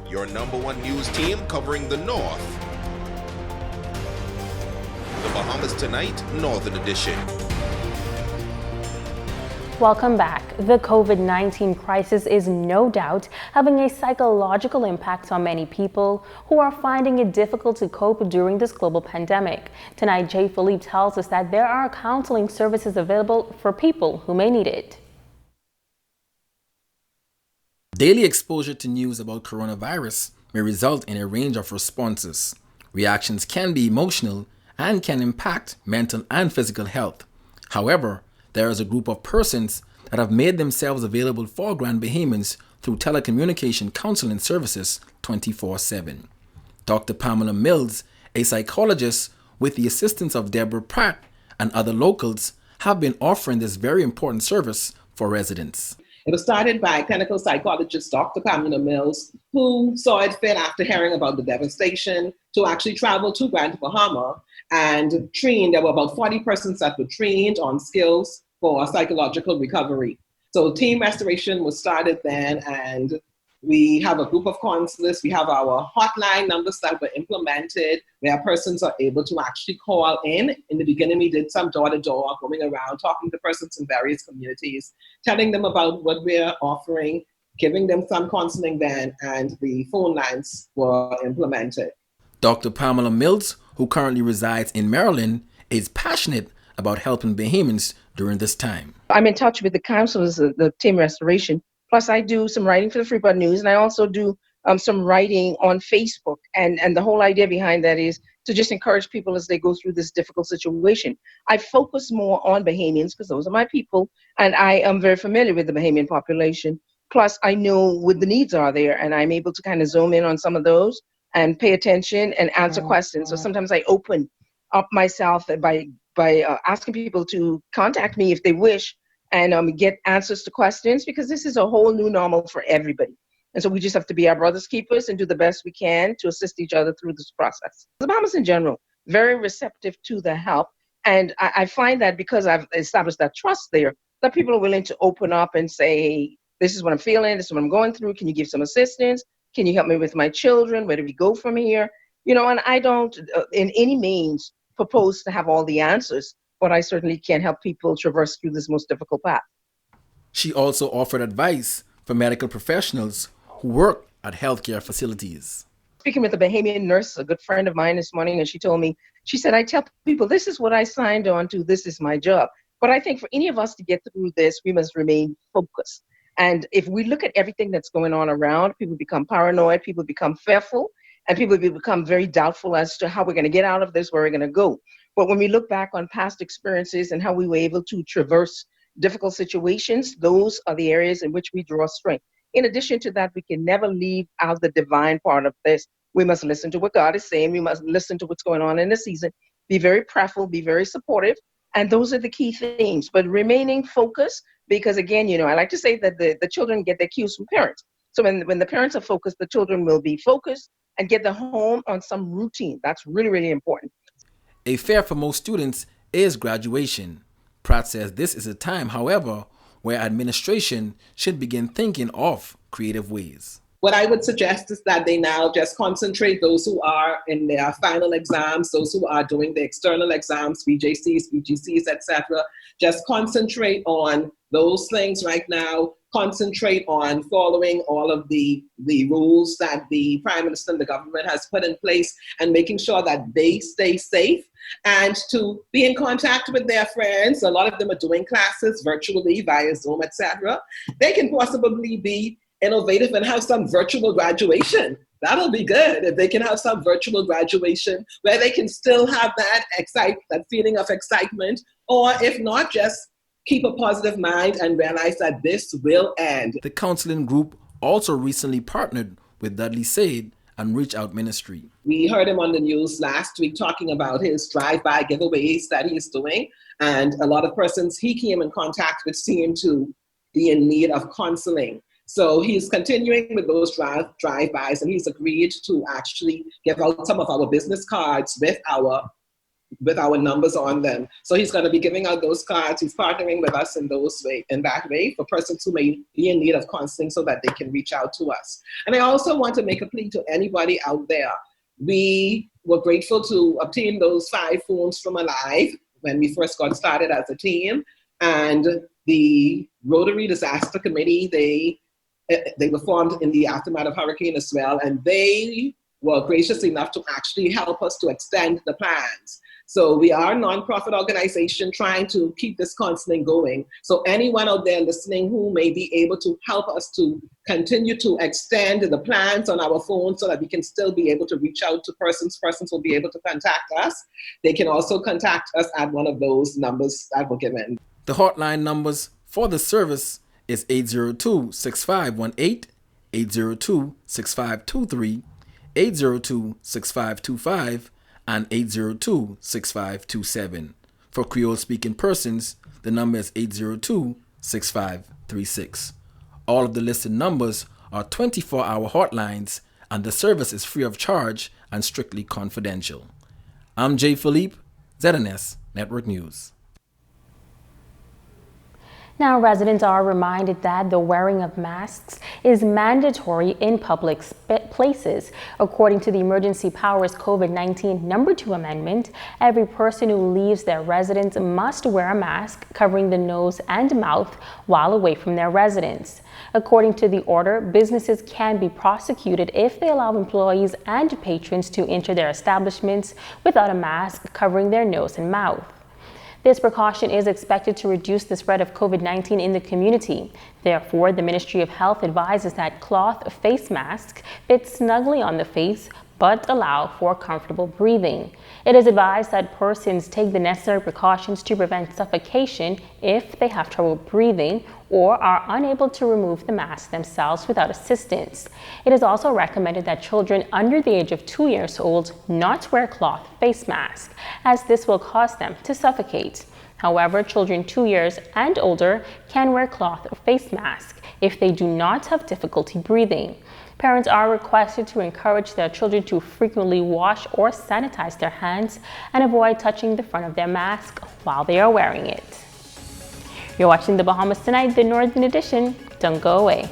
your #1 news team covering the North. The Bahamas Tonight, Northern Edition. Welcome back. The COVID-19 crisis is no doubt having a psychological impact on many people who are finding it difficult to cope during this global pandemic. Tonight, Jay Philippe tells us that there are counseling services available for people who may need it. Daily exposure to news about coronavirus may result in a range of responses. Reactions can be emotional and can impact mental and physical health. However, there is a group of persons that have made themselves available for Grand Bahamians through telecommunication counseling services 24/7. Dr. Pamela Mills, a psychologist with the assistance of Deborah Pratt and other locals, have been offering this very important service for residents. It was started by clinical psychologist Dr. Pamela Mills, who saw it fit after hearing about the devastation to actually travel to Grand Bahama and train. There were about 40 persons that were trained on skills for psychological recovery. So Team Restoration was started then, and we have a group of counselors. We have our hotline numbers that were implemented where persons are able to actually call in. In the beginning, we did some door-to-door, going around, talking to persons in various communities, telling them about what we're offering, giving them some counseling then, and the phone lines were implemented. Dr. Pamela Mills, who currently resides in Maryland, is passionate about helping Bahamians during this time. I'm in touch with the counselors, the Team Restoration. Plus, I do some writing for the Freeport News, and I also do some writing on Facebook. And the whole idea behind that is to just encourage people as they go through this difficult situation. I focus more on Bahamians because those are my people, and I am very familiar with the Bahamian population. Plus, I know what the needs are there, and I'm able to kind of zoom in on some of those and pay attention and answer questions. So sometimes I open up myself by asking people to contact me if they wish, and get answers to questions, because this is a whole new normal for everybody. And so we just have to be our brother's keepers and do the best we can to assist each other through this process. The Bahamas in general, very receptive to the help. And I find that because I've established that trust there, that people are willing to open up and say, hey, this is what I'm feeling, this is what I'm going through. Can you give some assistance? Can you help me with my children? Where do we go from here? And I don't in any means propose to have all the answers, but I certainly can help people traverse through this most difficult path. She also offered advice for medical professionals who work at healthcare facilities. Speaking with a Bahamian nurse, a good friend of mine this morning, and she told me, she said, I tell people, this is what I signed on to, this is my job. But I think for any of us to get through this, we must remain focused. And if we look at everything that's going on around, people become paranoid, people become fearful, and people become very doubtful as to how we're going to get out of this, where we're going to go. But when we look back on past experiences and how we were able to traverse difficult situations, those are the areas in which we draw strength. In addition to that, we can never leave out the divine part of this. We must listen to what God is saying. We must listen to what's going on in the season, be very prayerful, be very supportive. And those are the key things. But remaining focused, because again, I like to say that the children get their cues from parents. So when the parents are focused, the children will be focused and get the home on some routine. That's really, really important. A fear for most students is graduation. Pratt says this is a time, however, where administration should begin thinking of creative ways. What I would suggest is that they now just concentrate, those who are in their final exams, those who are doing the external exams, BJCs, BGCs, etc., just concentrate on those things right now. Concentrate on following all of the rules that the Prime Minister and the government has put in place, and making sure that they stay safe, and to be in contact with their friends. A lot of them are doing classes virtually via Zoom, etc. They can possibly be innovative and have some virtual graduation. That'll be good if they can have some virtual graduation where they can still have that feeling of excitement, or if not, just keep a positive mind and realize that this will end. The counseling group also recently partnered with Dudley Said and Reach Out Ministry. We heard him on the news last week talking about his drive-by giveaways that he's doing, and a lot of persons he came in contact with seemed to be in need of counseling. So he's continuing with those drive-bys, and he's agreed to actually give out some of our business cards with our with our numbers on them. So he's going to be giving out those cards. He's partnering with us in that way for persons who may be in need of counseling so that they can reach out to us. And I also want to make a plea to anybody out there. We were grateful to obtain those 5 phones from Alive when we first got started as a team. And the Rotary Disaster Committee, they were formed in the aftermath of hurricane as well, and they were gracious enough to actually help us to extend the plans. So we are a nonprofit organization trying to keep this counseling going. So anyone out there listening who may be able to help us to continue to extend the plans on our phones so that we can still be able to reach out to persons will be able to contact us. They can also contact us at one of those numbers that were given. The hotline numbers for the service is 802-6518, 802-6523, 802-6525, and 802-6527. For Creole-speaking persons, the number is 802-6536. All of the listed numbers are 24-hour hotlines, and the service is free of charge and strictly confidential. I'm Jay Philippe, ZNS Network News. Now, residents are reminded that the wearing of masks is mandatory in public places. According to the Emergency Powers COVID-19 No. 2 Amendment, every person who leaves their residence must wear a mask covering the nose and mouth while away from their residence. According to the order, businesses can be prosecuted if they allow employees and patrons to enter their establishments without a mask covering their nose and mouth. This precaution is expected to reduce the spread of COVID-19 in the community. Therefore, the Ministry of Health advises that cloth face masks fit snugly on the face but allow for comfortable breathing. It is advised that persons take the necessary precautions to prevent suffocation if they have trouble breathing or are unable to remove the mask themselves without assistance. It is also recommended that children under the age of 2 years old not wear cloth face masks, as this will cause them to suffocate. However, children 2 years and older can wear cloth face masks if they do not have difficulty breathing. Parents are requested to encourage their children to frequently wash or sanitize their hands and avoid touching the front of their mask while they are wearing it. You're watching the Bahamas Tonight, the Northern Edition. Don't go away.